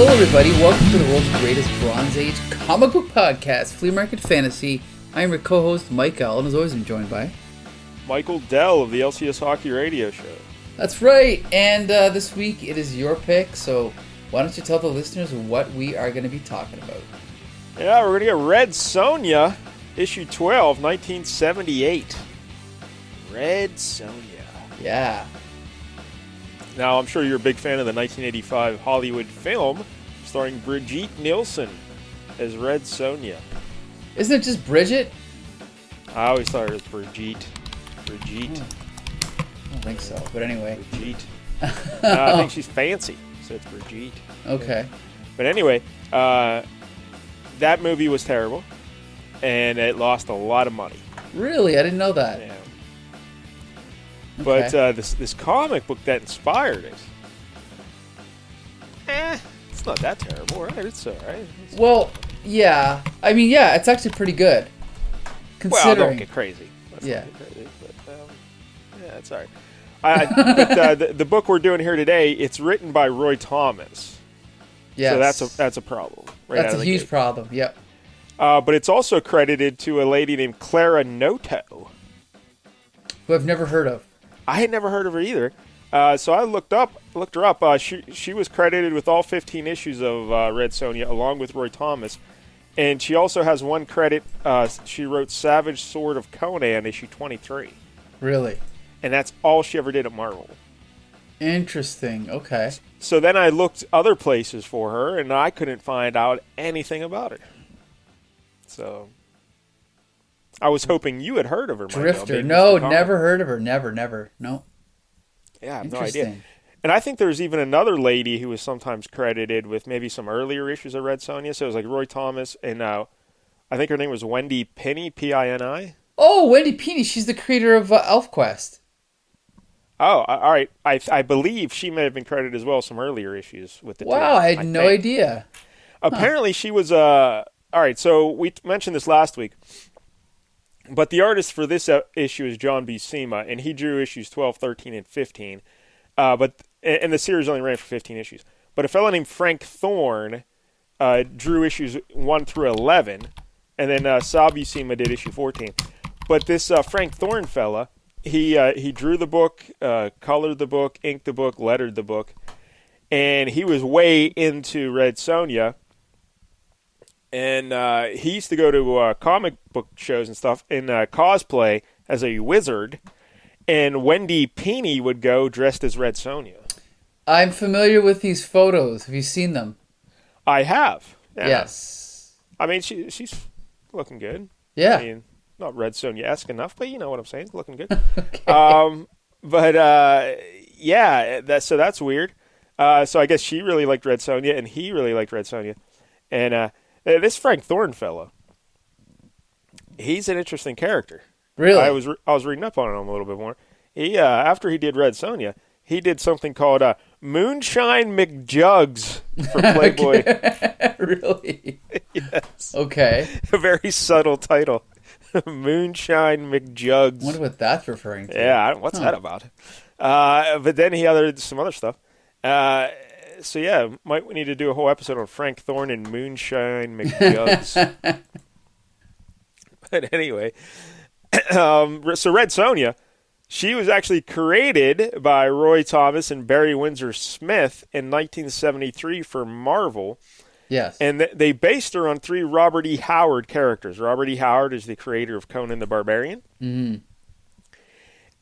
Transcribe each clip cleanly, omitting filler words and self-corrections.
Hello everybody, welcome to the world's greatest Bronze Age comic book podcast, Flea Market Fantasy. I am your co-host, Mike L, and as always I'm joined by... Michael Dell of the LCS Hockey Radio Show. That's right, and this week it is your pick, so why don't you tell the listeners what we are going to be talking about? Yeah, we're going to get Red Sonja, issue 12, 1978. Red Sonja. Yeah. Now, I'm sure you're a big fan of the 1985 Hollywood film starring Brigitte Nielsen as Red Sonja. Isn't it just Bridget? I always thought it was Brigitte. Brigitte. I don't think so, but anyway. Brigitte. I think she's fancy, so it's Brigitte. Okay. But anyway, that movie was terrible, and it lost a lot of money. Really? I didn't know that. Yeah. Okay. But this comic book that inspired it, it's not that terrible, right? It's all right. Well, yeah. I mean, yeah, it's actually pretty good. Considering. Well, don't get crazy. Let's yeah. not get crazy, but, yeah, it's all right. But the book we're doing here today, it's written by Roy Thomas. Yes. So that's a problem. Right, that's a huge problem, yep. But it's also credited to a lady named Clair Noto, who I've never heard of. I had never heard of her either. So I looked her up. She was credited with all 15 issues of Red Sonja, along with Roy Thomas. And she also has one credit. She wrote Savage Sword of Conan, issue 23. Really? And that's all she ever did at Marvel. Interesting. Okay. So then I looked other places for her, and I couldn't find out anything about her. So I was hoping you had heard of her. Drifter. No, never heard of her. Never. No. Yeah, I have no idea. And I think there's even another lady who was sometimes credited with maybe some earlier issues of Red Sonja. So it was like Roy Thomas, and I think her name was Wendy Pini, P-I-N-I. Oh, Wendy Pini. She's the creator of ElfQuest. Oh, all right. I believe she may have been credited as well some earlier issues with the team. Wow, I had no idea. Apparently she was... all right, so we mentioned this last week. But the artist for this issue is John Buscema, and he drew issues 12, 13, and 15. And the series only ran for 15 issues. But a fellow named Frank Thorne drew issues 1 through 11, and then Sal Buscema did issue 14. But this Frank Thorne fella, he drew the book, colored the book, inked the book, lettered the book, and he was way into Red Sonja. And he used to go to comic book shows and stuff in cosplay as a wizard. And Wendy Pini would go dressed as Red Sonja. I'm familiar with these photos. Have you seen them? I have. Yeah. Yes. I mean, she's looking good. Yeah. I mean, not Red Sonja-esque enough, but you know what I'm saying. Looking good. Okay. Yeah. So that's weird. So I guess she really liked Red Sonja, and he really liked Red Sonja. And this Frank Thorne fellow, he's an interesting character. Really? I was reading up on him a little bit more. He after he did Red Sonja, he did something called Moonshine McJugs for Playboy. Really? Yes. Okay. A very subtle title. Moonshine McJugs. I wonder what that's referring to. Yeah, what's that about? But then he added some other stuff. So yeah, we need to do a whole episode on Frank Thorne and Moonshine McJugs. But anyway, so Red Sonja, she was actually created by Roy Thomas and Barry Windsor Smith in 1973 for Marvel. Yes. And they based her on 3 Robert E. Howard characters. Robert E. Howard is the creator of Conan the Barbarian. Mm-hmm.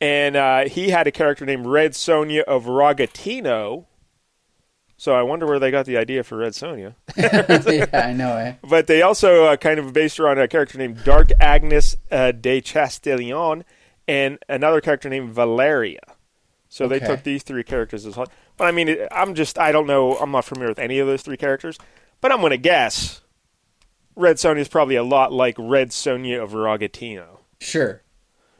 And he had a character named Red Sonja of Rogatino. So I wonder where they got the idea for Red Sonja. Yeah, I know, eh? But they also kind of based her on a character named Dark Agnes de Chastillon and another character named Valeria. So they took these 3 characters as well. But I mean, I don't know, I'm not familiar with any of those 3 characters. But I'm going to guess Red Sonja is probably a lot like Red Sonja of Rogatino. Sure.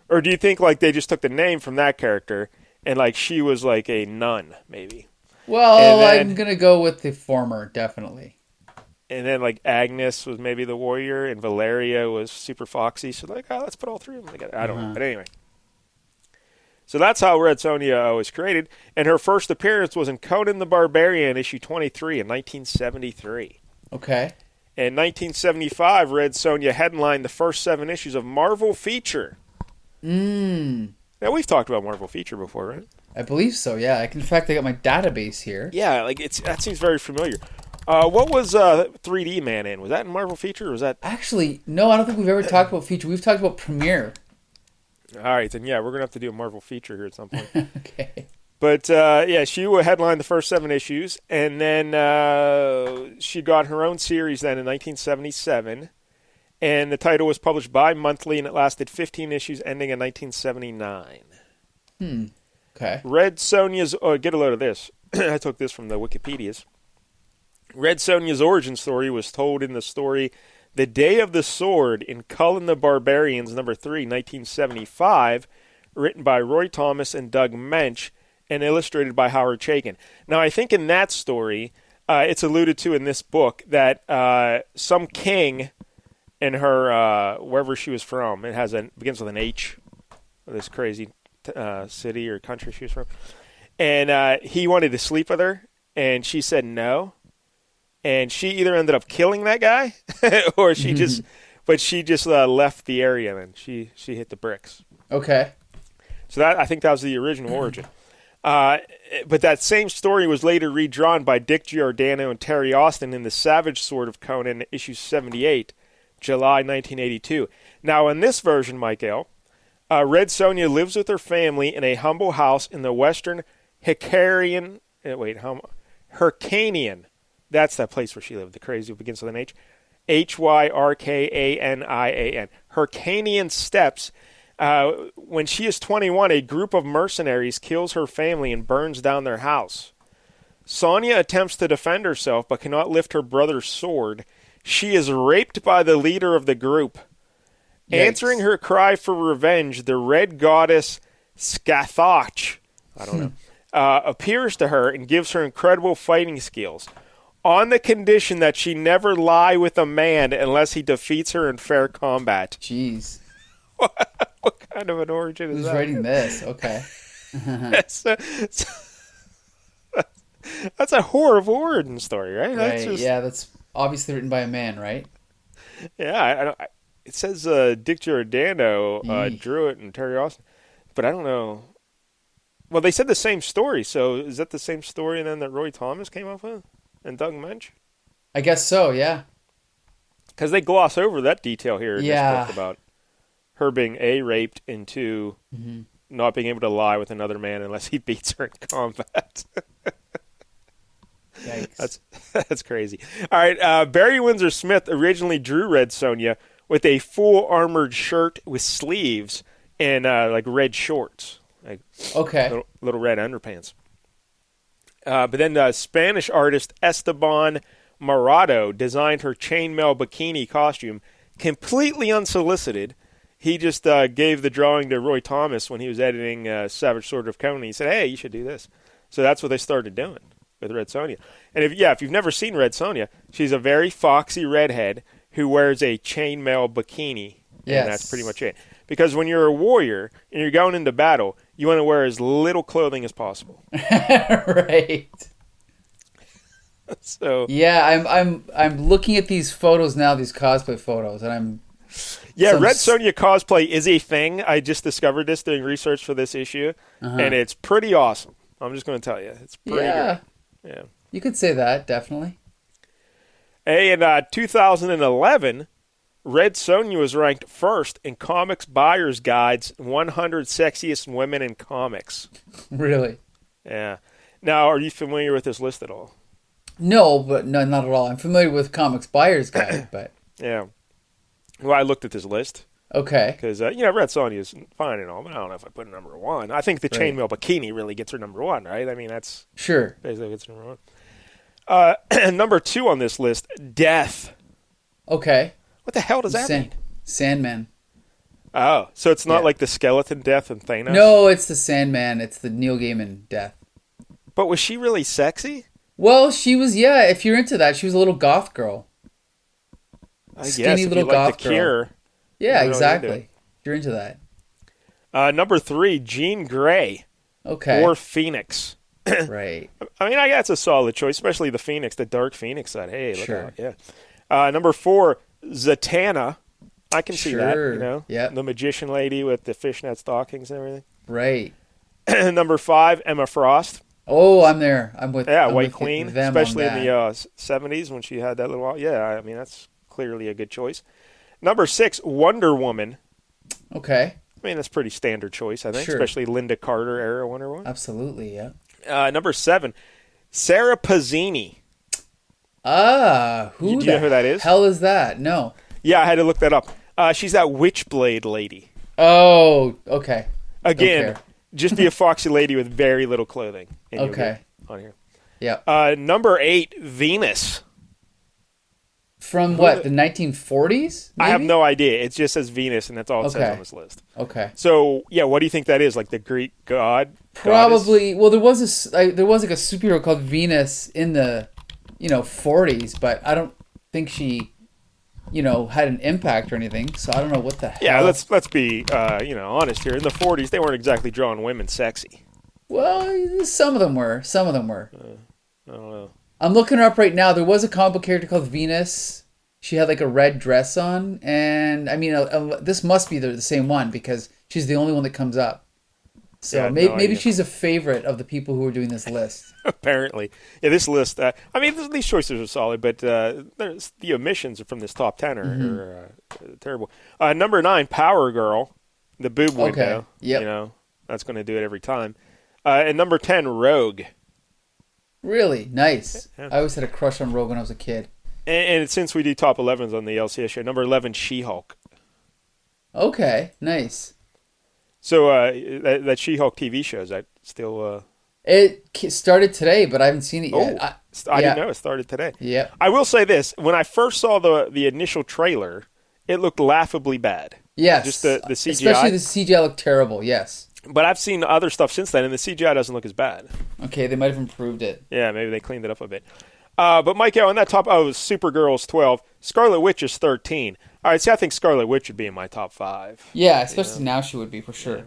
Or do you think like they just took the name from that character and like she was like a nun, maybe? Well, I'm going to go with the former, definitely. And then, like, Agnes was maybe the warrior, and Valeria was super foxy. So, like, let's put all 3 of them together. I don't know. But anyway. So that's how Red Sonja was created. And her first appearance was in Conan the Barbarian, issue 23 in 1973. Okay. In 1975, Red Sonja headlined the first 7 issues of Marvel Feature. Now, we've talked about Marvel Feature before, right? I believe so, yeah. In fact, I got my database here. Yeah, like that seems very familiar. What was 3D Man in? Was that in Marvel Feature, or was that... Actually, no, I don't think we've ever talked about Feature. We've talked about Premiere. All right, then, yeah, we're going to have to do a Marvel Feature here at some point. Okay. But, yeah, she would headline the first 7 issues, and then she got her own series then in 1977, and the title was published bi-monthly, and it lasted 15 issues, ending in 1979. Okay. Red Sonja's... Oh, get a load of this. I took this from the Wikipedias. Red Sonja's origin story was told in the story The Day of the Sword in Cullen the Barbarians, number 3, 1975, written by Roy Thomas and Doug Mensch, and illustrated by Howard Chaykin. Now, I think in that story, it's alluded to in this book that some king in her, wherever she was from, begins with an H, this crazy city or country she was from, and he wanted to sleep with her, and she said no, and she either ended up killing that guy, or she just left the area, and she hit the bricks. Okay. So I think that was the original origin. But that same story was later redrawn by Dick Giordano and Terry Austin in The Savage Sword of Conan, issue 78, July 1982. Now, in this version, Michael, Red Sonja lives with her family in a humble house in the western Hyrcanian. That's that place where she lived, the crazy who begins with an H. Hyrkanian. Hyrcanian steppes. When she is 21, a group of mercenaries kills her family and burns down their house. Sonja attempts to defend herself but cannot lift her brother's sword. She is raped by the leader of the group. Yikes. Answering her cry for revenge, the red goddess Scathach, appears to her and gives her incredible fighting skills, on the condition that she never lie with a man unless he defeats her in fair combat. Jeez. What kind of an origin is that? Who's writing this? Okay. That's a horrible origin story, right? Right. Yeah, that's obviously written by a man, right? Yeah, it says Dick Giordano drew it and Terry Austin, but I don't know. Well, they said the same story, so is that the same story then that Roy Thomas came up with and Doug Mensch? I guess so, yeah. Because they gloss over that detail here in this book about her being A, raped, and 2, not being able to lie with another man unless he beats her in combat. Yikes. That's crazy. All right, Barry Windsor Smith originally drew Red Sonja with a full armored shirt with sleeves and like red shorts. Like little red underpants. But then Spanish artist Esteban Marado designed her chainmail bikini costume completely unsolicited. He just gave the drawing to Roy Thomas when he was editing Savage Sword of Conan. He said, hey, you should do this. So that's what they started doing with Red Sonja. And if you've never seen Red Sonja, she's a very foxy redhead who wears a chainmail bikini. Yes. And that's pretty much it. Because when you're a warrior and you're going into battle, you want to wear as little clothing as possible. Right. So yeah, I'm looking at these photos now, these cosplay photos, and Red Sonja cosplay is a thing. I just discovered this doing research for this issue, and it's pretty awesome. I'm just going to tell you, it's pretty good. Yeah, you could say that, definitely. Hey, in 2011, Red Sonja was ranked first in Comics Buyer's Guide's 100 Sexiest Women in Comics. Really? Yeah. Now, are you familiar with this list at all? No, not at all. I'm familiar with Comics Buyer's Guide, but... Yeah. Well, I looked at this list. Okay. Because, Red Sonja is fine and all, but I don't know if I put her number 1. I think the chainmail bikini really gets her number 1, right? I mean, that's... Sure. Basically gets her number 1. Number 2 on this list, Death. Okay. What the hell does that mean? Sandman. Oh, so it's not like the skeleton Death and Thanos? No, it's the Sandman. It's the Neil Gaiman Death. But was she really sexy? Well, she was, if you're into that, she was a little goth girl. I Skinny guess, little if you like goth the Cure. Yeah, exactly. You're into that. Number 3, Jean Grey. Okay. Or Phoenix. Right. I mean, I guess it's a solid choice, especially the Phoenix, the Dark Phoenix side. Hey, look Sure. out. Yeah. Number 4, Zatanna. I can see that, you know. Yeah. The magician lady with the fishnet stockings and everything. Right. Number 5, Emma Frost. Oh, I'm there. I'm with. Yeah, I'm White with Queen, them especially on in that. the 70s when she had that little. Yeah, I mean, that's clearly a good choice. Number 6, Wonder Woman. Okay. I mean, that's a pretty standard choice, I think, Sure. especially Linda Carter era Wonder Woman. Absolutely. Yeah. Number 7, Sarah Pazzini. Who Do you know who that is? hell is that? No. Yeah, I had to look that up. She's that Witchblade lady. Oh, okay. Again, care. just be a foxy lady with very little clothing. And you'll Okay. get on here. Yeah. Number 8, Venus. From what, the 1940s? I have maybe? no idea. It just says Venus, and that's all it says Okay. on this list. Okay. So, yeah, what do you think that is? Like the Greek god? Probably. Well, there was there was like a superhero called Venus in the, 40s, but I don't think she, had an impact or anything. So I don't know what the hell. Yeah, let's be honest here. In the 40s, they weren't exactly drawing women sexy. Well, some of them were. Some of them were. I don't know. I'm looking her up right now. There was a comic book character called Venus. She had like a red dress on, and I mean, this must be the same one because she's the only one that comes up. So Yeah, maybe no idea. she's a favorite of the people who are doing this list. Apparently. Yeah, this list, I mean, these choices are solid, but the omissions from this top 10 are terrible. Number 9, Power Girl, the boob window. Yep. That's going to do it every time. And number 10, Rogue. Really nice. Yeah. I always had a crush on Rogue when I was a kid. And since we do top 11s on the LCS show, number 11, She-Hulk. Okay, nice. So that She-Hulk TV show, is that still... It started today, but I haven't seen it yet. I didn't know it started today. Yeah. I will say this. When I first saw the initial trailer, it looked laughably bad. Yes. Just the CGI. Especially the CGI looked terrible, yes. But I've seen other stuff since then, and the CGI doesn't look as bad. Okay, they might have improved it. Yeah, maybe they cleaned it up a bit. But Mike, on that top, Supergirl's 12. Scarlet Witch is 13. All right, see, I think Scarlet Witch would be in my top 5. Yeah, especially now she would be for sure.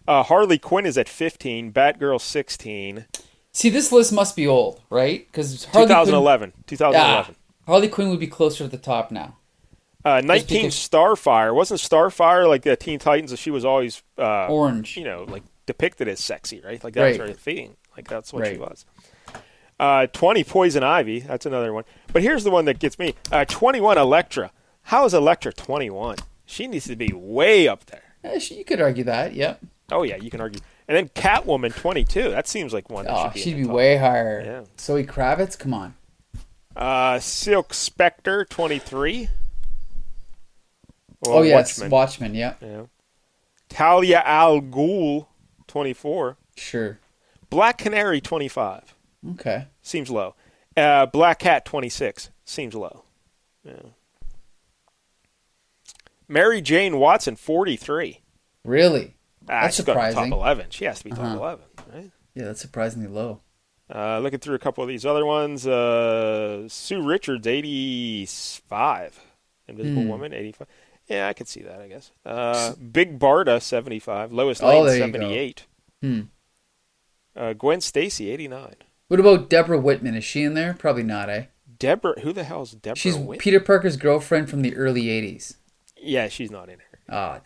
Harley Quinn is at 15. Batgirl 16. See, this list must be old, right? Because 2011. 2011. Harley Quinn would be closer to the top now. 19, Starfire. Wasn't Starfire like the Teen Titans? She was always Orange. Like depicted as sexy, right? Like that was her thing. Like that's what she was. 20, Poison Ivy. That's another one. But here's the one that gets me. 21, Elektra. How is Elektra 21? She needs to be way up there. You could argue that, yep. Oh, yeah, you can argue. And then Catwoman 22. That seems like one that should be she'd in be the top. way higher. Yeah. Zoe Kravitz, come on. Silk Spectre 23. Well, yes, Watchmen, yeah. Talia al Ghul 24. Sure. Black Canary 25. Okay. Seems low. Black Cat 26. Seems low. Yeah. Mary Jane Watson 43. Really? That's She's got surprising. top 11. She has to be top 11, right? Yeah, that's surprisingly low. Looking through a couple of these other ones. Sue Richards 85. Invisible Woman 85. Yeah, I could see that, I guess. Big Barda 75. Lois Lane 78. Gwen Stacy 89. What about Deborah Whitman? Is she in there? Probably not, eh? Deborah, who the hell is Deborah She's Whitman? Peter Parker's girlfriend from the early 80s. Yeah, she's not in here. Ah.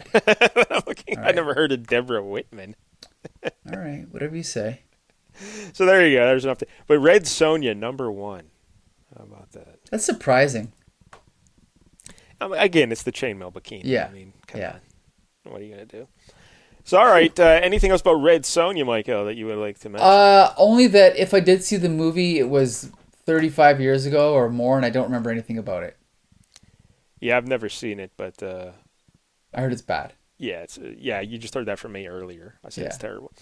I never heard of Deborah Whitman. All right, whatever you say. So there you go. There's enough. But Red Sonja, number 1. How about that? That's surprising. I mean, again, it's the chainmail bikini. Yeah. I mean, come on. What are you going to do? So, all right. Anything else about Red Sonja, Michael, that you would like to mention? Only that if I did see the movie, it was 35 years ago or more, and I don't remember anything about it. Yeah, I've never seen it, but... I heard it's bad. Yeah, you just heard that from me earlier. I said it's terrible.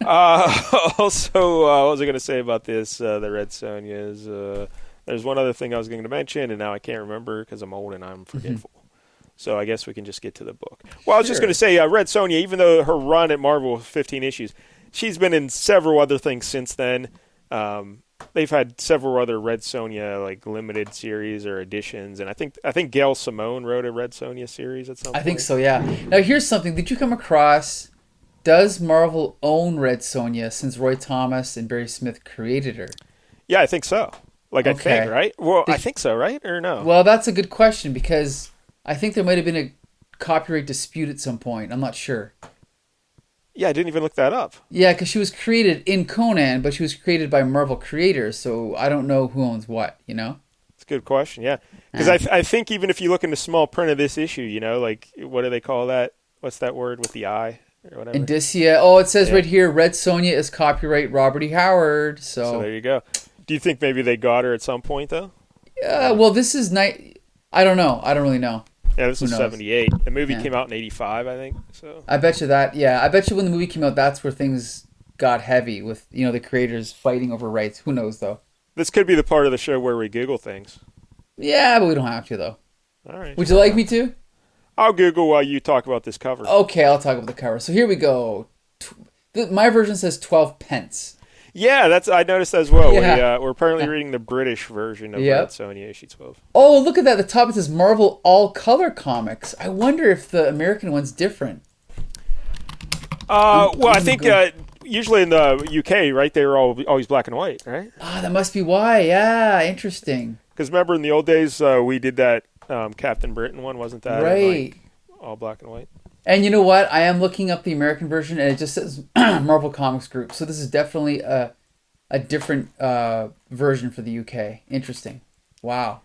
Also, what was I going to say about this, the Red Sonjas? There's one other thing I was going to mention, and now I can't remember because I'm old and I'm forgetful. So I guess we can just get to the book. Well, I was just going to say, Red Sonja, even though her run at Marvel was 15 issues, she's been in several other things since then. They've had several other Red Sonja like limited series or editions, and I think Gail Simone wrote a Red Sonja series at some I point. think so, yeah. Now here's something. Did you come across? Does Marvel own Red Sonja since Roy Thomas and Barry Smith created her? Yeah, I think so. Like I think, Okay. right? Well, I Did, think so, right? Or no? well, that's a good question because I think there might have been a copyright dispute at some point. I'm not sure. Yeah, I didn't even look that up. Yeah, because she was created in Conan, but she was created by Marvel creators, so I don't know who owns what, you know? It's a good question, yeah. Because Yeah. I think even if you look in the small print of this issue, you know, like what do they call that? What's that word with the eye or whatever? Indicia. Oh, it says Yeah. right here, Red Sonja is copyright Robert E. Howard. So So, there you go. Do you think maybe they got her at some point though? well, this is night. I don't know. I don't really know. Yeah, this Who is knows? 78. The movie Yeah. came out in 85, I think. So I bet you that. Yeah, I bet you when the movie came out, that's where things got heavy with the creators fighting over rights. Who knows though? this could be the part of the show where we Google things. Yeah, but we don't have to though. All right. Would you like me to? I'll Google while you talk about this cover. Okay, I'll talk about the cover. So here we go. My version says 12 pence. Yeah, that's I noticed as well. Yeah. We're apparently reading the British version of Yep. Red Sonja issue 12. Oh, look at that. The top it says Marvel All Color Comics. I wonder if the American one's different. Well, I think usually in the UK, right, they were always black and white, right? Ah, that must be why. Yeah, interesting. Because remember in the old days, we did that Captain Britain one, wasn't that? Right. Like, all black and white. And you know what? I am looking up the American version, and it just says Marvel Comics Group. So this is definitely a different version for the UK. Interesting. Wow.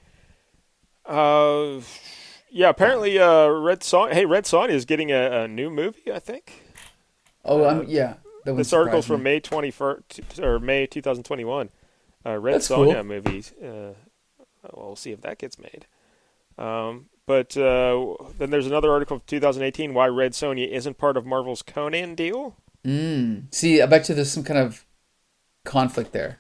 Yeah, apparently Red Sonja is getting a new movie, I think. Oh, yeah. That This wouldn't article's surprise from me. May 21st or May 2021. Red That's Sonja cool. movies. Well, we'll see if that gets made. But then there's another article from 2018, why Red Sonja isn't part of Marvel's Conan deal. See, I bet you there's some kind of conflict there.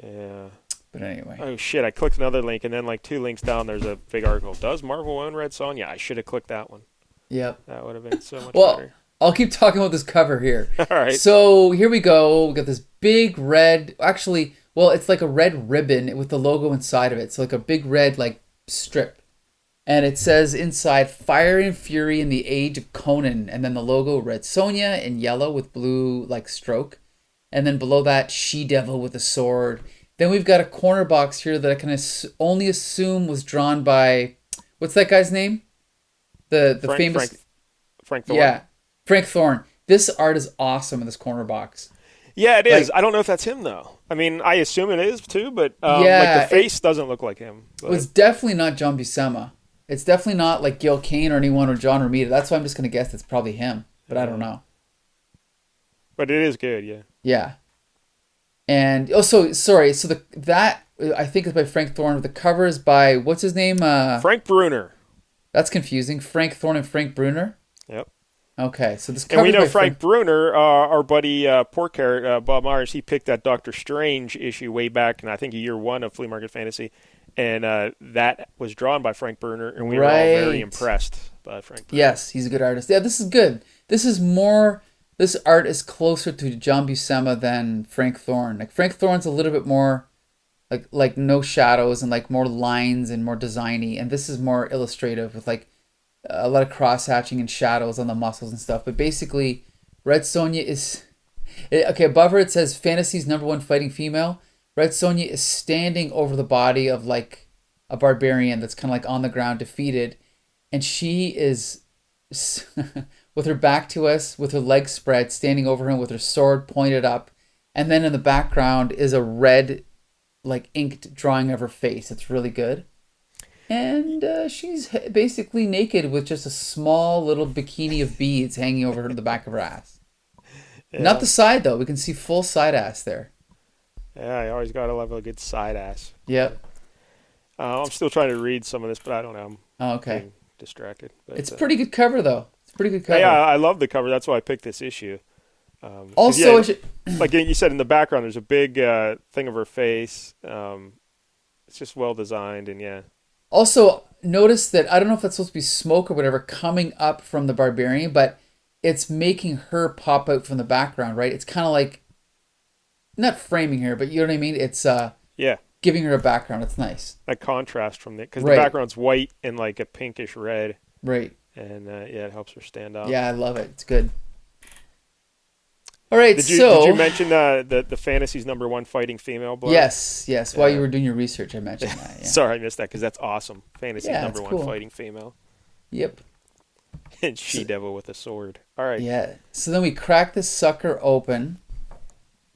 Yeah. But anyway. Oh shit! I clicked another link, and then like 2 links down, there's a big article. Does Marvel own Red Sonja? I should have clicked that one. Yep. That would have been so much Well, better. I'll keep talking about this cover here. All right. So here we go. We got this big red. Actually, well, it's like a red ribbon with the logo inside of it. So like a big red like strip, and it says inside "Fire and Fury in the Age of Conan," and then the logo Red Sonja in yellow with blue like stroke, and then below that She-Devil with a sword. Then we've got a corner box here that I can only assume was drawn by what's that guy's name? The famous Frank Thorne. yeah, Frank Thorne. This art is awesome in this corner box. Yeah, it is. Like- I don't know if that's him though. I mean, I assume it is too, but Yeah, like the face doesn't look like him. But, It's definitely not John Buscema. It's definitely not like Gil Kane or anyone or John Romita. That's why I'm just gonna guess it's probably him, but I don't know. but it is good. Yeah. Yeah. And so sorry. So that I think is by Frank Thorne. The cover is by what's his name? Frank Bruner. That's confusing. Frank Thorne and Frank Bruner. Yep. Okay, so this And cover we is know by Frank Bruner, our buddy Porker, Bob Myers, he picked that Doctor Strange issue way back in, I think, year 1 of Flea Market Fantasy. And that was drawn by Frank Bruner, and we were all very Right. impressed by Frank Bruner. Yes, he's a good artist. Yeah, this is good. This is more. This art is closer to John Buscema than Frank Thorne. Like Frank Thorne's a little bit more, like no shadows and like more lines and more designy, and this is more illustrative with like a lot of cross hatching and shadows on the muscles and stuff. But basically, Red Sonja is okay. Above her it says Fantasy's #1 fighting female. Red Sonja is standing over the body of like a barbarian that's kind of like on the ground defeated, and she is with her back to us, with her legs spread, standing over him with her sword pointed up, and then in the background is a red, like inked drawing of her face. It's really good, and she's basically naked with just a small little bikini of beads hanging over the back of her ass. Yeah. Not the side though. We can see full side ass there. Yeah, I always got to love a good side ass. Yep. I'm still trying to read some of this, but I don't know. I'm Oh, okay. getting distracted. But, It's a pretty good cover though. It's a pretty good cover. Yeah, I love the cover. That's why I picked this issue. 'Cause, Also, yeah, I should- like you said in the background, there's a big thing of her face. It's just well designed, and yeah. Also, notice that I don't know if that's supposed to be smoke or whatever coming up from the barbarian, but it's making her pop out from the background, right? It's kind of like not framing her, but you know what I mean? It's Yeah, giving her a background. It's nice. that contrast from it, because Right. the background's white and like a pinkish red, Right. and yeah, it helps her stand out. Yeah, I love it. It's good. All right, Did so you mention the fantasy's #1 fighting female blurb? yes. While Yeah. you were doing your research, I mentioned that. Yeah. Sorry, I missed that because that's awesome. Fantasy's Yeah, number it's one cool. fighting female. Yep. And she-devil with a sword. All right. Yeah. So then we crack this sucker open,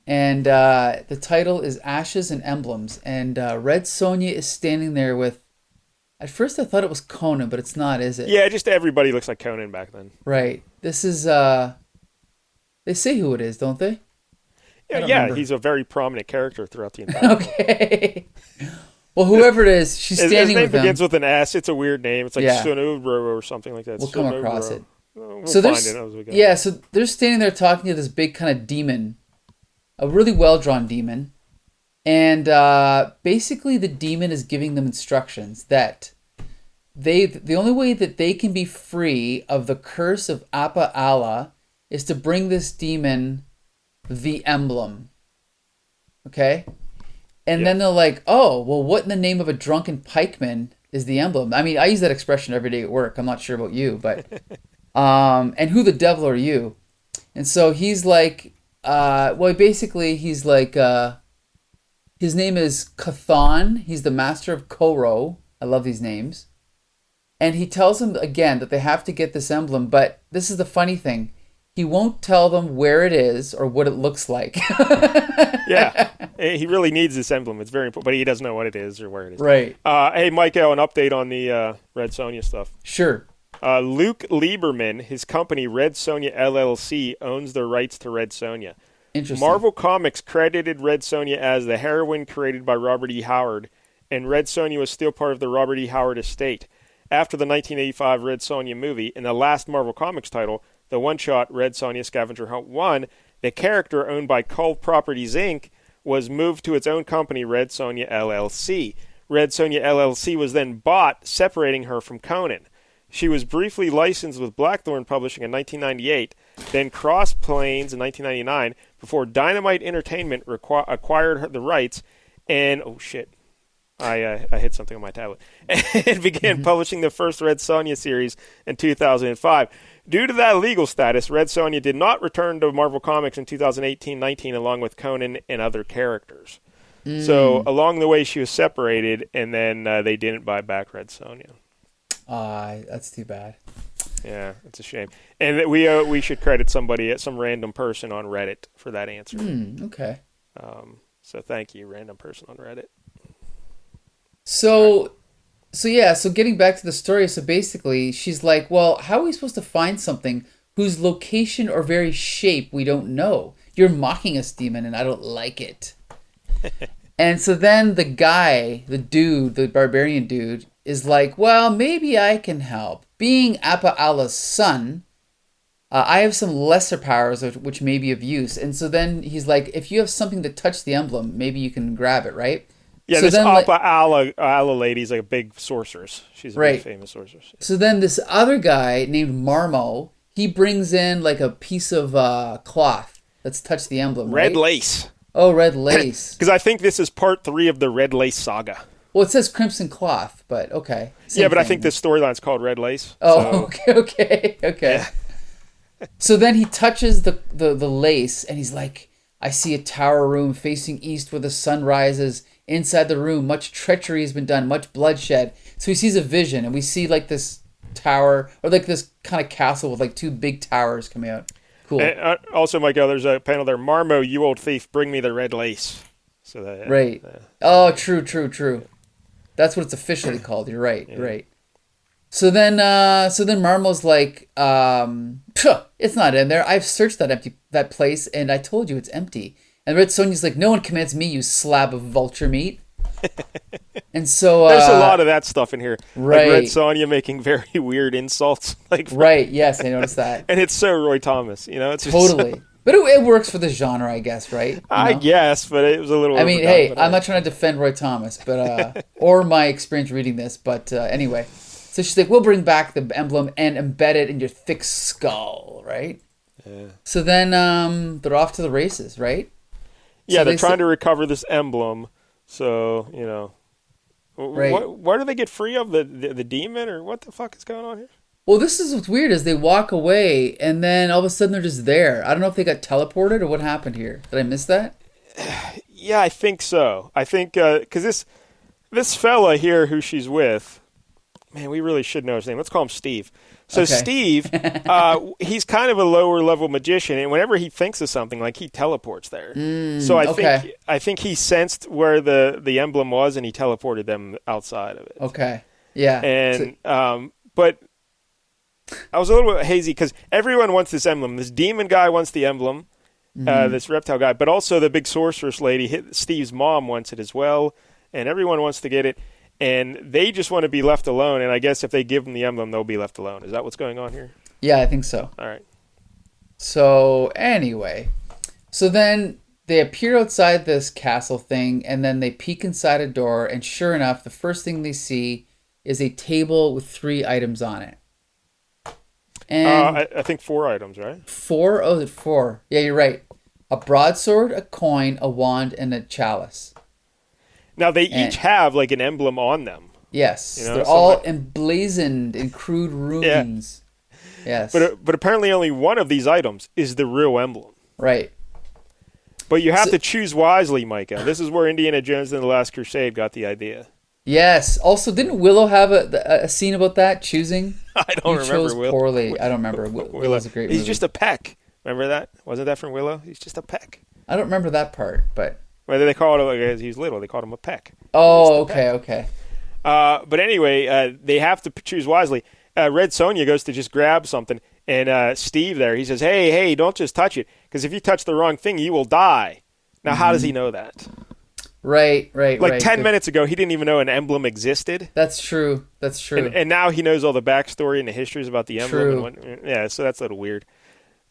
and the title is Ashes and Emblems, and Red Sonja is standing there with. At first, I thought it was Conan, but it's not, is it? Yeah, just everybody looks like Conan back then. Right. This is. They say who it is, don't they? I don't remember. He's a very prominent character throughout the entire book. Okay. Well, whoever it is, she's His standing name with them. begins with an S. It's a weird name. It's like Yeah. Sunobro or something like that. We'll come across it. We'll So find there's it as we go. yeah, so they're standing there talking to this big kind of demon, a really well drawn demon, and basically the demon is giving them instructions that the only way that they can be free of the curse of Appa Allah is to bring this demon the emblem. Okay? And then they're like, oh, well, what in the name of a drunken pikeman is the emblem? I mean, I use that expression every day at work. I'm not sure about you, but and who the devil are you? And so he's like, well, basically he's like, his name is Cathan. He's the master of Koro. I love these names. And he tells them again that they have to get this emblem, but this is the funny thing. He won't tell them where it is or what it looks like. Yeah. He really needs this emblem. It's very important, but he doesn't know what it is or where it is. Right. Hey, Michael, an update on the Red Sonja stuff. Sure. Luke Lieberman, his company Red Sonja LLC, owns the rights to Red Sonja. Interesting. Marvel Comics credited Red Sonja as the heroine created by Robert E. Howard, and Red Sonja was still part of the Robert E. Howard estate. After the 1985 Red Sonja movie, in the last Marvel Comics title, the one-shot Red Sonja Scavenger Hunt 1, the character owned by Cull Properties, Inc., was moved to its own company, Red Sonja LLC. Red Sonja LLC was then bought, separating her from Conan. She was briefly licensed with Blackthorn Publishing in 1998, then Cross Planes in 1999, before Dynamite Entertainment acquired the rights, and, oh shit, I hit something on my tablet, and began publishing the first Red Sonja series in 2005. Due to that legal status, Red Sonja did not return to Marvel Comics in 2018-19 along with Conan and other characters. So along the way, she was separated, and then they didn't buy back Red Sonja. That's too bad. Yeah, it's a shame. And we should credit somebody, some random person on Reddit for that answer. Okay. So thank you, random person on Reddit. So getting back to the story, so basically she's like, well, how are we supposed to find something whose location or very shape we don't know? You're mocking us, demon, and I don't like it. And so then the guy, the dude, the barbarian dude, is like, well, maybe I can help. Being Appa Allah's son, I have some lesser powers which may be of use. And so then he's like, if you have something to touch the emblem, maybe you can grab it, right? Yeah, so this then, Appa Allah lady's like a big sorceress. She's a big famous sorceress. So then this other guy named Marmo, he brings in like a piece of cloth that's touched the emblem, right? Red lace. Oh, red lace. Because I think this is part 3 of the Red Lace saga. Well, it says crimson cloth, but okay. Yeah, but I think this storyline's called Red Lace. Oh, so. okay. Yeah. So then he touches the lace, and he's like, I see a tower room facing east where the sun rises. Inside the room, much treachery has been done, much bloodshed. So he sees a vision, and we see like this tower, or like this kind of castle with like 2 big towers coming out. Cool. And, also, Michael, there's a panel there. Marmo, you old thief, bring me the red lace. So that, right. Oh, true. That's what it's officially called. You're right. Yeah. Right. So then Marmo's like, it's not in there. I've searched that place, and I told you it's empty. And Red Sonja's like, no one commands me, you slab of vulture meat. And so there's a lot of that stuff in here. Right. Like Red Sonja making very weird insults. Right. Yes, I noticed that. And it's so Roy Thomas, It's totally. So... But it works for the genre, I guess, right? I guess, but it was a little. I mean, hey, I'm not trying to defend Roy Thomas, but or my experience reading this, but anyway. So she's like, we'll bring back the emblem and embed it in your thick skull, right? Yeah. So then they're off to the races, right? Yeah, So they're they trying said, to recover this emblem. So, you know, right. what do they get free of? The demon, or what the fuck is going on here? Well, this is what's weird is they walk away and then all of a sudden they're just there. I don't know if they got teleported or what happened here. Did I miss that? Yeah, I think so. I think because this fella here who she's with, man, we really should know his name. Let's call him Steve. So Okay. Steve, he's kind of a lower level magician, and whenever he thinks of something, like he teleports there. So Okay. I think he sensed where the emblem was, and he teleported them outside of it. Okay. Yeah. So, And but I was a little bit hazy because everyone wants this emblem. This demon guy wants the emblem, this reptile guy, but also the big sorceress lady, Steve's mom, wants it as well, and everyone wants to get it. And they just want to be left alone. And I guess if they give them the emblem, they'll be left alone. Is that what's going on here? yeah, I think so. All right. So anyway, so then they appear outside this castle thing, and then they peek inside a door, and sure enough, the first thing they see is a table with 3 items on it. And I think 4 items, right? four, oh, is it 4? Yeah, you're right. A broadsword, a coin, a wand, and a chalice. Now, they And each have like an emblem on them. yes, You know, they're so all like- emblazoned in crude runes. Yes, But apparently only one of these items is the real emblem. right. But you have So- to choose wisely, Micah. This is where Indiana Jones and the Last Crusade got the idea. Yes. Also, didn't Willow have a scene about that choosing? I don't You remember chose Willow. poorly. I don't remember. Willow's a great He's movie. just a peck. Remember that? Wasn't that from Willow? He's just a peck. I don't remember that part, but Whether they call it like he's little, they called him a peck. oh, okay, okay. But anyway, they have to choose wisely. Red Sonja goes to just grab something, and Steve there, he says, hey, don't just touch it, because if you touch the wrong thing, you will die. Now, how does he know that? Right. Like 10 minutes ago, he didn't even know an emblem existed. That's true. That's true. And now he knows all the backstory and the histories about the emblem. True. And yeah, so that's a little weird.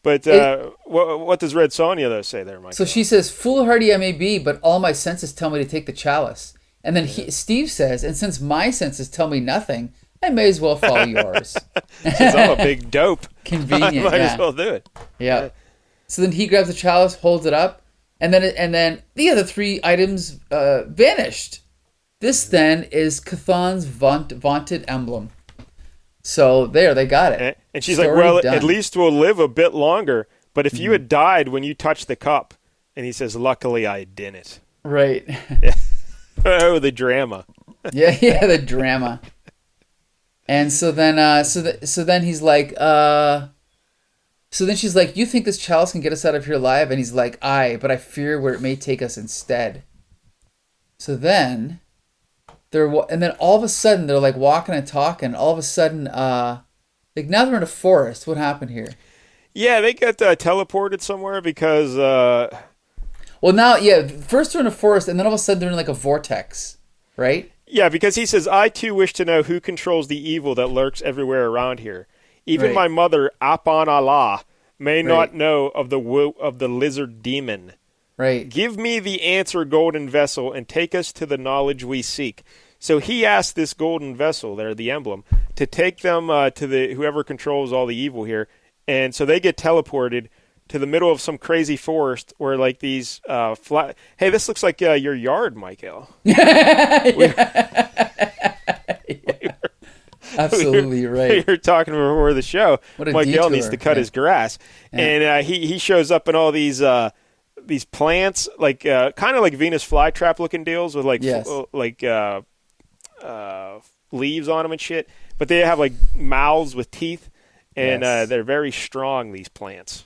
But It- what does Red Sonja, though, say there, Mike? So she says, "Foolhardy I may be, but all my senses tell me to take the chalice." And then Steve says, "And since my senses tell me nothing, I may as well follow yours." Since I'm a big dope, Convenient, I might yeah. as well do it. Yeah. So then he grabs the chalice, holds it up, and then the other 3 items vanished. This then is Chthon's vaunted emblem. So there, they got it. And she's like, Story well, done. at least we'll live a bit longer. But if you had died when you touched the cup, and he says, luckily I didn't. Right. Oh, the drama. yeah, the drama. And so then, so then he's like, so then she's like, "You think this chalice can get us out of here alive?" And he's like, "Aye, but I fear where it may take us instead." So then, and then all of a sudden they're like walking and talking. All of a sudden, like now they're in a forest. What happened here? Yeah, they get teleported somewhere because Well, now, yeah, first they're in a forest, and then all of a sudden they're in like a vortex, right? because he says, I too wish to know who controls the evil that lurks everywhere around here. Even Right. my mother, Apan Allah, may Right. not know of the lizard demon. Right. Give me the answer, golden vessel, and take us to the knowledge we seek. So he asked this golden vessel there, the emblem, to take them to the whoever controls all the evil here. And so they get teleported to the middle of some crazy forest where like these flat. Hey, this looks like your yard, Michael. Absolutely right. You're talking before the show. What a Michael detour. needs to cut Yeah. his grass, Yeah. and he shows up in all these plants, like kind of like Venus flytrap looking deals with like Yes. leaves on them and shit. But they have like mouths with teeth, and Yes. they're very strong. These plants.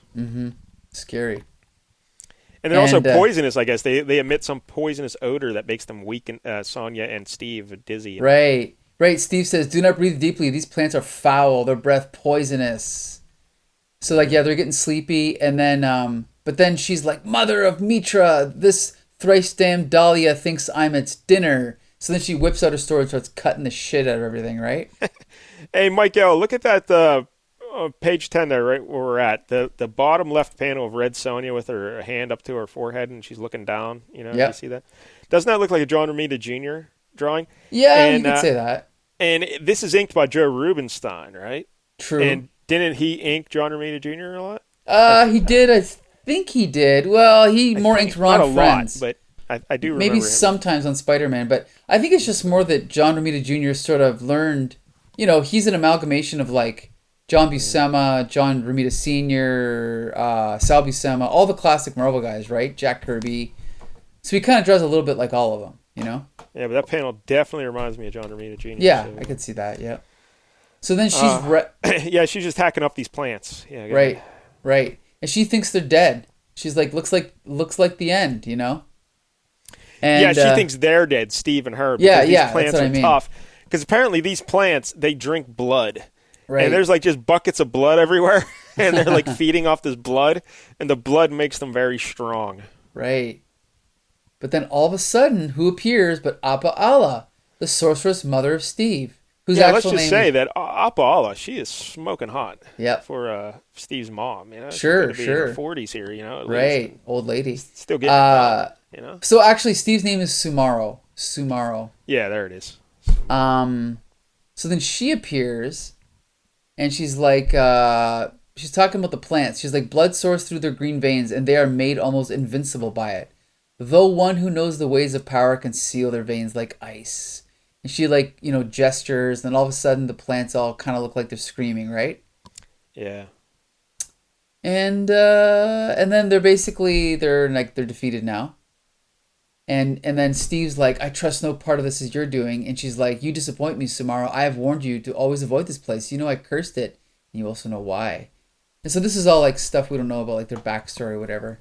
Scary. And they're also And, poisonous, I guess. They emit some poisonous odor that makes them weak, and Sonja and Steve dizzy. Right. Right. Steve says, "Do not breathe deeply. These plants are foul. Their breath poisonous." So like, yeah, they're getting sleepy, and then but then she's like, "Mother of Mitra, this thrice damned Dahlia thinks I'm its dinner." So then she whips out her sword and starts cutting the shit out of everything. Right. Hey, Michael, look at that page 10 there, right where we're at. The bottom left panel of Red Sonja with her hand up to her forehead, and she's looking down. You know, Yep. you see that? Doesn't that look like a John Romita Jr. drawing? Yeah, you And, could say that. And this is inked by Joe Rubinstein, right? True. And didn't he ink John Romita Jr. a lot? He did. think he did. Well, he more inked Not a Ron Friends. lot, but I do remember Maybe him. sometimes on Spider-Man, but I think it's just more that John Romita Jr. sort of learned, he's an amalgamation of like John Buscema, John Romita Sr., Sal Buscema, all the classic Marvel guys, right? Jack Kirby. So he kind of draws a little bit like all of them, Yeah, but that panel definitely reminds me of John Romita Jr. Yeah, so. I could see that, yeah. So then she's... yeah, she's just hacking up these plants. Yeah, right. And she thinks they're dead. She's like, looks like the end, And, yeah, she thinks they're dead, Steve and her. Yeah, these plants that's what are I mean. tough. Because apparently these plants, they drink blood. Right. And there's like just buckets of blood everywhere. And they're like feeding off this blood. And the blood makes them very strong. Right. But then all of a sudden, who appears but Appa Alla, the sorceress mother of Steve. Whose let's actual just name say is... that Appa Alla, she is smoking hot. Yep. For Steve's mom, Sure, she's gonna be in her 40s here, at right, least. Old lady. Still getting So actually, Steve's name is Sumaro. Yeah, there it is. So then she appears, and she's like, she's talking about the plants. She's like, blood soars through their green veins, and they are made almost invincible by it. Though one who knows the ways of power can seal their veins like ice. And she like, gestures, and then all of a sudden the plants all kind of look like they're screaming, right? Yeah. And then they're defeated now. And then Steve's like, I trust no part of this is you're doing. And she's like, you disappoint me, Sumaro. I have warned you to always avoid this place. I cursed it. And you also know why. And so this is all like stuff we don't know about, like their backstory or whatever.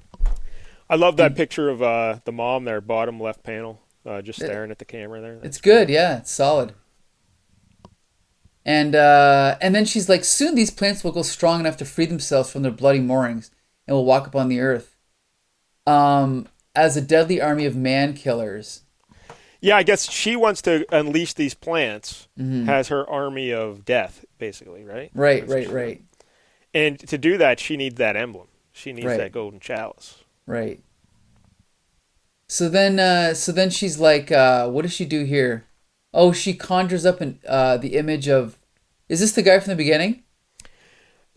I love that picture of the mom there, bottom left panel, just staring at the camera there. It's good, yeah. It's solid. And then she's like, soon these plants will go strong enough to free themselves from their bloody moorings and will walk upon the earth. As a deadly army of man-killers. Yeah, I guess she wants to unleash these plants as her army of death, basically, right? Right. And to do that, she needs that emblem. She needs that golden chalice. Right. So then she's like, what does she do here? Oh, she conjures up the image of... Is this the guy from the beginning?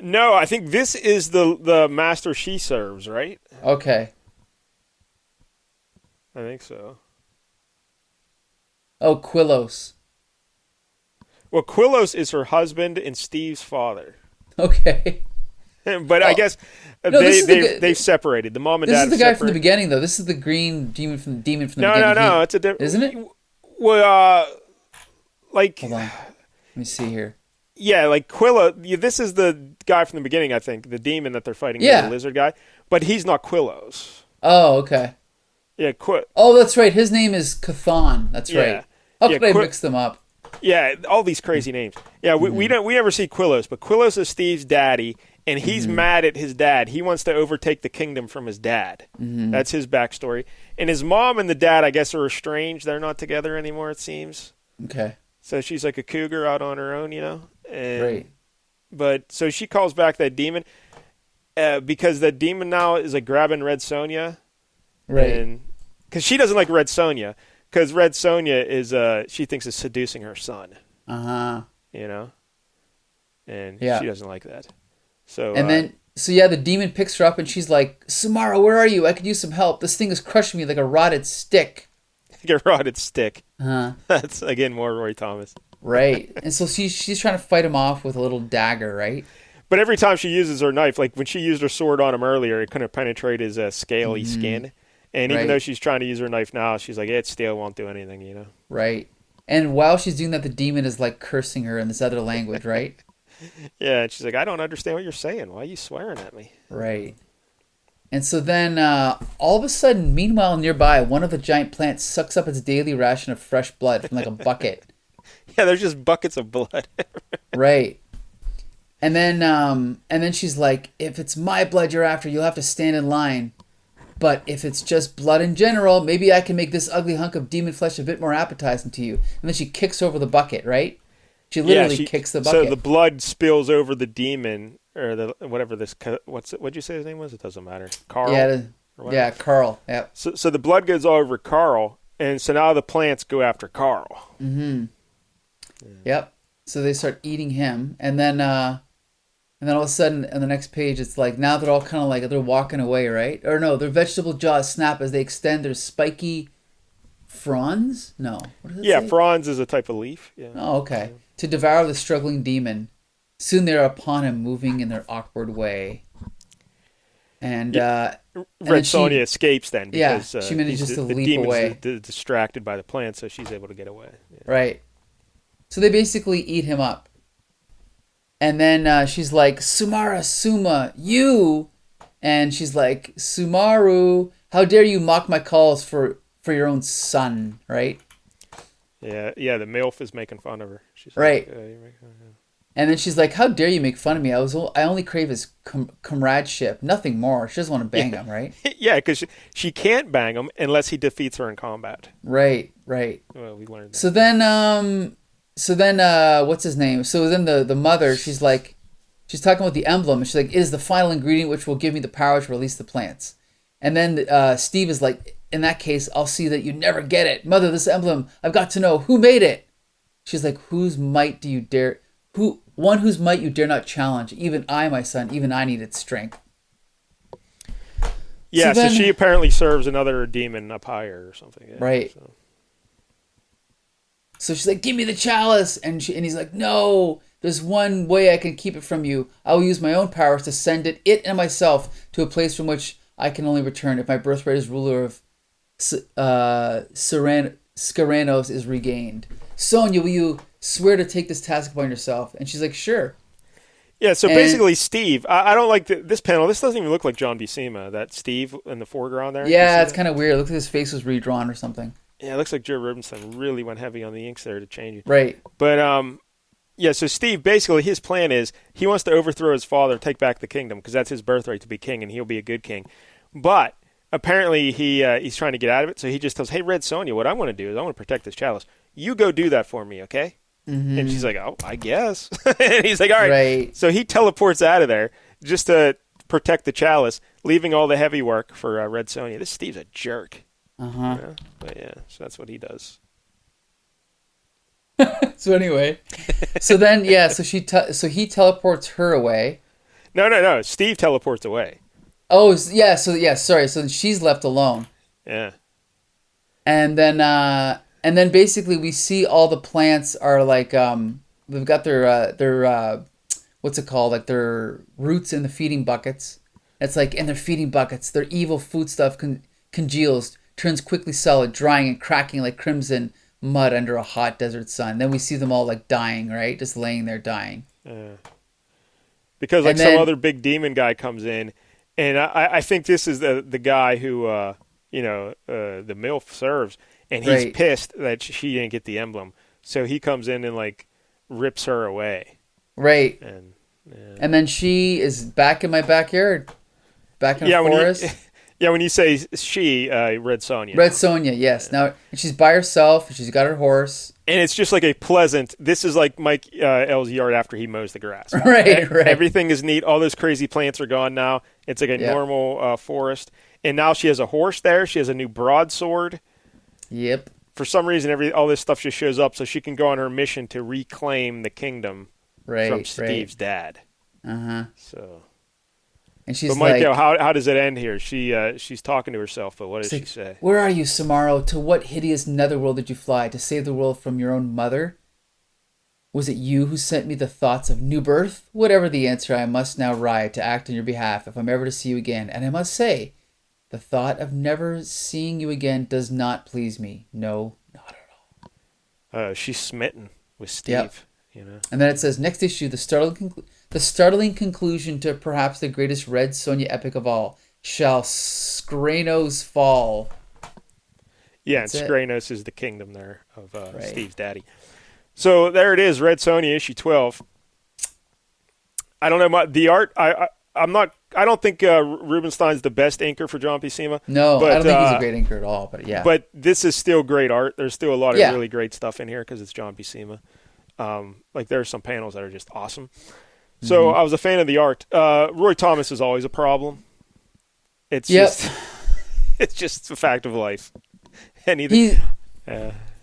No, I think this is the master she serves, right? Okay. I think so. Oh, Quillos. Well, Quillos is her husband and Steve's father. Okay. But I guess they've separated. The mom and dad. This is the guy from the beginning, though. This is the green demon from the beginning. No. It's a different. Isn't it? Well, Hold on. Let me see here. Yeah, like Quillo. This is the guy from the beginning, I think. The demon that they're fighting. Yeah. The lizard guy. But he's not Quillos. Oh, okay. Yeah, Oh, that's right. His name is Chthon. That's right. How could I mix them up? Yeah, all these crazy names. Yeah, we never see Quillos, but Quillos is Steve's daddy, and he's mad at his dad. He wants to overtake the kingdom from his dad. That's his backstory. And his mom and the dad, I guess, are estranged. They're not together anymore, it seems. Okay. So she's like a cougar out on her own, And, right. But so she calls back that demon because that demon now is like grabbing Red Sonja. Right. Because she doesn't like Red Sonja. Because Red Sonja is, she thinks is seducing her son. Uh-huh. And she doesn't like that. So the demon picks her up and she's like, Sumaro, where are you? I could use some help. This thing is crushing me like a rotted stick. Like a rotted stick. Uh-huh. That's, again, more Roy Thomas. Right. And so she's trying to fight him off with a little dagger, right? But every time she uses her knife, like when she used her sword on him earlier, it couldn't penetrate his scaly skin. And even though she's trying to use her knife now, she's like, it still won't do anything, Right. And while she's doing that, the demon is like cursing her in this other language, right? Yeah, and she's like, I don't understand what you're saying. Why are you swearing at me? Right. And so then, all of a sudden, meanwhile, nearby, one of the giant plants sucks up its daily ration of fresh blood from like a bucket. Yeah, there's just buckets of blood. Right. And then she's like, if it's my blood you're after, you'll have to stand in line. But if it's just blood in general, maybe I can make this ugly hunk of demon flesh a bit more appetizing to you. And then she kicks over the bucket, right? She literally kicks the bucket. So the blood spills over the demon, or what'd you say his name was? It doesn't matter. Carl? Yeah, Carl. Yeah. So the blood goes all over Carl, and so now the plants go after Carl. Mm-hmm. Yeah. Yep. So they start eating him, and then And then all of a sudden, on the next page, it's like now they're all kind of like they're walking away, right? Or no, their vegetable jaws snap as they extend their spiky fronds. No, what does it Yeah, say? fronds is a type of leaf. Yeah. Oh, okay. To devour the struggling demon. Soon they are upon him, moving in their awkward way. And Yeah. and then Red Sonja escapes then yeah, because she manages to the leap demon's away. distracted by the plant, so she's able to get away. Yeah. Right. So they basically eat him up. And then she's like, Sumara, Suma, you. And she's like, Sumaru, how dare you mock my calls for your own son, right? Yeah, yeah. The MILF is making fun of her. She's Right. like, you're making fun of him. And then she's like, how dare you make fun of me? I only crave his comradeship, nothing more. She doesn't want to bang him, right? Yeah, because she can't bang him unless he defeats her in combat. Right, right. Well, we learned that. So then, what's his name? So then the mother, she's like, she's talking about the emblem. And she's like, it is the final ingredient which will give me the power to release the plants. And then Steve is like, in that case, I'll see that you never get it. Mother, this emblem, I've got to know who made it. She's like, whose might do you dare? One whose might you dare not challenge. Even I, my son, even I need its strength. Yeah, So so then- she apparently serves another demon up higher or something. Yeah, Right. So she's like, give me the chalice. And he's like, no, there's one way I can keep it from you. I will use my own powers to send it and myself to a place from which I can only return if my birthright as ruler of Skaranos is regained. Sonja, will you swear to take this task upon yourself? And she's like, sure. Yeah, so And- basically Steve, I don't like this panel. This doesn't even look like John Buscema, that Steve in the foreground there. Yeah, it's kind of weird. It looks like his face was redrawn or something. Yeah, it looks like Joe Rubinstein really went heavy on the inks there to change it. Right. But yeah, so Steve, basically his plan is he wants to overthrow his father, take back the kingdom, because that's his birthright to be king, and he'll be a good king. But apparently he's trying to get out of it, so he just tells, hey, Red Sonja, what I want to do is I want to protect this chalice. You go do that for me, okay? Mm-hmm. And she's like, oh, I guess. And he's like, all right. Right. So he teleports out of there just to protect the chalice, leaving all the heavy work for Red Sonja. This Steve's a jerk. Uh-huh. Yeah? But yeah, so that's what he does. So anyway, so then, yeah, so he teleports her away. No. Steve teleports away. Oh, yeah, sorry. So she's left alone. Yeah. And then basically we see all the plants are like they've got their what's it called, like their roots in the feeding buckets. It's like in their feeding buckets, their evil foodstuff congeals, turns quickly solid, drying and cracking like crimson mud under a hot desert sun. Then we see them all like dying, right, just laying there dying. Yeah. Because like And then- some other big demon guy comes in, and I think this is the guy who the MILF serves, and he's Right. pissed that she didn't get the emblem, so he comes in and like rips her away, Right. and yeah. And then she is back in my backyard, back in the forest. When you say she, Red Sonja, Red Sonja, yes. Now and she's by herself. She's got her horse. and it's just like a pleasant. This is like Mike L's yard after he mows the grass. Right. Everything is neat. All those crazy plants are gone now. It's like a Yeah. normal forest, and now she has a horse there. She has a new broadsword. Yep. For some reason, all this stuff just shows up, so she can go on her mission to reclaim the kingdom Right. from Steve's dad. Uh-huh. So, And she's but Mike, like, how does it end here? She's talking to herself, but what does she like, say? where are you, Samaro? To what hideous netherworld did you fly? To save the world from your own mother? Was it you who sent me the thoughts of new birth? Whatever the answer, I must now ride to act on your behalf if I'm ever to see you again. And I must say, the thought of never seeing you again does not please me. No, not at all. She's smitten with Steve. Yep. You know. And then it says, next issue, the startling conclusion to perhaps the greatest Red Sonja epic of all. Shall Skaranos fall? Yeah, That's and it. Skaranos is the kingdom there of Right. Steve's daddy. So there it is, Red Sonja issue 12. I don't know the art. I don't think Rubinstein's the best inker for John Buscema. No, but, I don't think he's a great inker at all, but yeah. But this is still great art. There's still a lot of Yeah. really great stuff in here because it's John Buscema. Like there are some panels that are just awesome. So I was a fan of the art. Roy Thomas is always a problem. It's Yep. just it's just a fact of life. And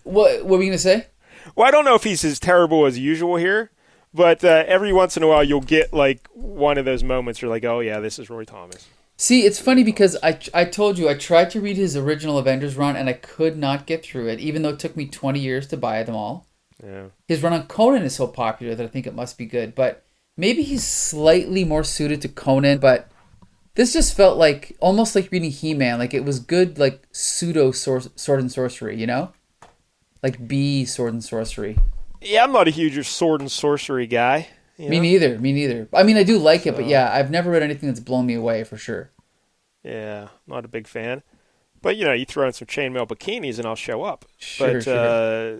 What were we going to say? well, I don't know if he's as terrible as usual here, But every once in a while, you'll get like one of those moments. You're like, oh yeah, this is Roy Thomas. See, it's funny because I told you I tried to read his original Avengers run and I could not get through it, even though it took me 20 years to buy them all. Yeah. His run on Conan is so popular that I think it must be good, but maybe he's slightly more suited to Conan, but this just felt like almost like reading He-Man. Like it was good, like pseudo sword and sorcery, you know? Like B sword and sorcery. Yeah, I'm not a huge sword and sorcery guy. Me neither. I mean, I do like it, but yeah, I've never read anything that's blown me away for sure. Yeah, not a big fan. But, you throw in some chainmail bikinis and I'll show up. Sure, sure.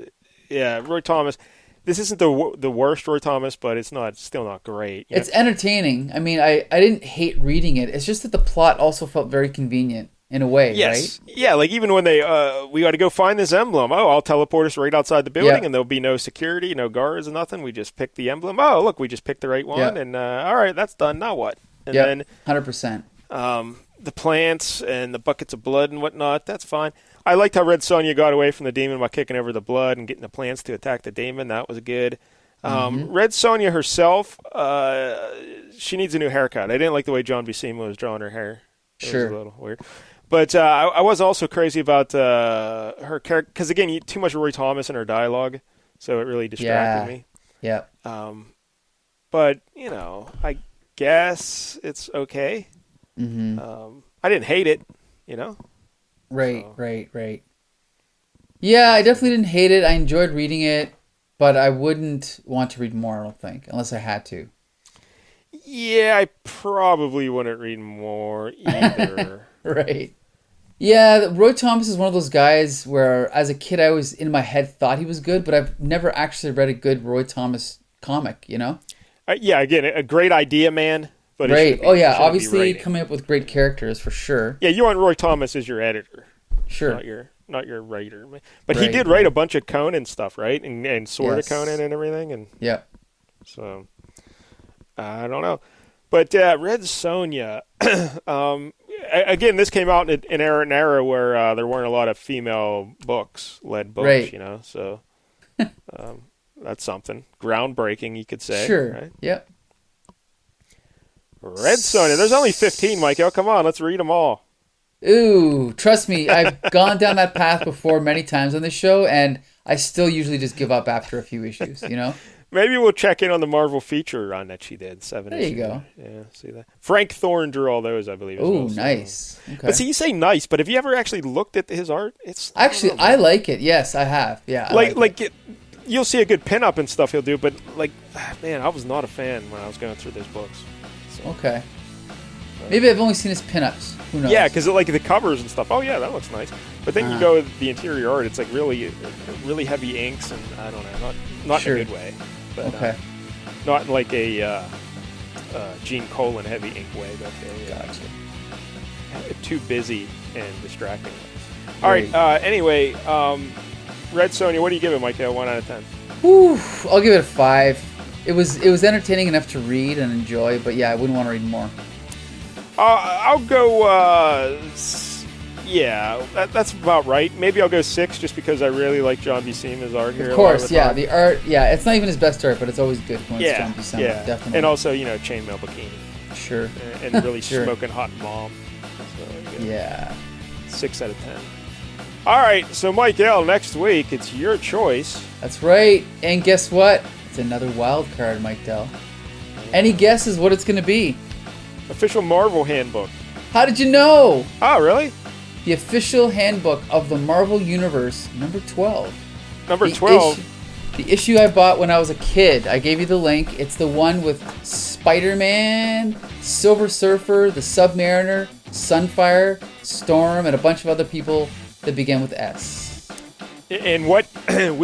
Yeah, Roy Thomas. This isn't the worst Roy Thomas, but it's still not great. It's entertaining. I mean, I didn't hate reading it. It's just that the plot also felt very convenient in a way, yes. right? Yeah, like even when we got to go find this emblem. Oh, I'll teleport us right outside the building and there'll be no security, no guards, nothing. We just pick the emblem. Oh, look, we just picked the right one. And all right, that's done. Now what? And then 100%. The plants and the buckets of blood and whatnot, that's fine. I liked how Red Sonja got away from the demon by kicking over the blood and getting the plants to attack the demon. That was good. Red Sonja herself, she needs a new haircut. I didn't like the way John Buscema was drawing her hair. It was a little weird. But I was also crazy about her character, because again, too much Roy Thomas in her dialogue, so it really distracted me. Yeah. But, I guess it's okay. Mm-hmm. I didn't hate it, Right. Yeah, I definitely didn't hate it. I enjoyed reading it, but I wouldn't want to read more, I don't think, unless I had to. Yeah, I probably wouldn't read more either. Right. Yeah, Roy Thomas is one of those guys where, as a kid, I always, in my head, thought he was good, but I've never actually read a good Roy Thomas comic, Yeah, again, a great idea, man. But right. Obviously coming up with great characters, for sure. Yeah, you want Roy Thomas as your editor. Sure. Not your writer. But he did write a bunch of Conan stuff, right? And Sword of Conan and everything. And yeah. So, I don't know. But Red Sonja, again, this came out in an era where there weren't a lot of female led books, right. So that's something. Groundbreaking, you could say. Sure, right? Yep. Red Sonja, there's only 15, Michael. Come on, let's read them all. Ooh, trust me, I've gone down that path before many times on this show, and I still usually just give up after a few issues, Maybe we'll check in on the Marvel feature run that she did. 7 issues. There you go. Yeah, see that. Frank Thorne drew all those, I believe. Oh, nice. Okay. But see, you say nice, but have you ever actually looked at his art? I like it. Yes, I have. Yeah. You'll see a good pinup and stuff he'll do, but man, I was not a fan when I was going through those books. So. Okay. Maybe I've only seen his pinups. Who knows? Yeah, because the covers and stuff. Oh yeah, that looks nice. But then you go with the interior art. It's like really heavy inks, and I don't know, not in a good way. But, okay. Not like a Gene Colan heavy ink way, but gotcha. Too busy and distracting. All right. Anyway, Red Sonja, what do you give it, Michael? 1 out of 10. Whew, I'll give it a 5. It was entertaining enough to read and enjoy, but yeah, I wouldn't want to read more. I'll go. That's about right. Maybe I'll go 6 just because I really like John Buscema's art here. Of course, the art. Yeah, it's not even his best art, but it's always good when it's John Buscema. Yeah, definitely. And also, chainmail bikini. Sure. And really smoking hot mom. So, yeah. 6 out of 10. All right, so Mike L, next week it's your choice. That's right. And guess what? It's another wild card, Mike Dell. Any guesses what it's going to be? Official Marvel Handbook. How did you know? Oh, really? The official handbook of the Marvel Universe, number 12. Number 12? The issue I bought when I was a kid. I gave you the link. It's the one with Spider-Man, Silver Surfer, the Submariner, Sunfire, Storm, and a bunch of other people that begin with S. And which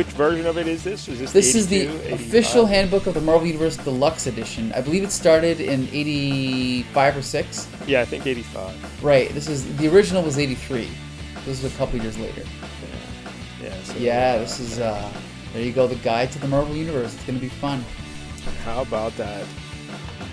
version of it is this? This is the official handbook of the Marvel Universe Deluxe edition. I believe it started in 85 or 6. Yeah, I think 85. Right. The original was 83. This is a couple years later. This is there you go, the guide to the Marvel Universe. It's going to be fun. How about that?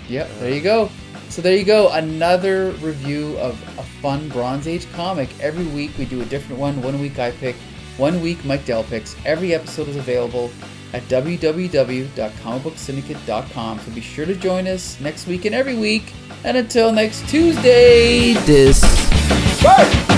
Yep, there you go. So there you go, another review of a fun Bronze Age comic. Every week we do a different one. 1 week I pick, 1 week Mike Dell picks. Every episode is available at www.comicbooksyndicate.com. So be sure to join us next week and every week. And until next Tuesday, this. Bye!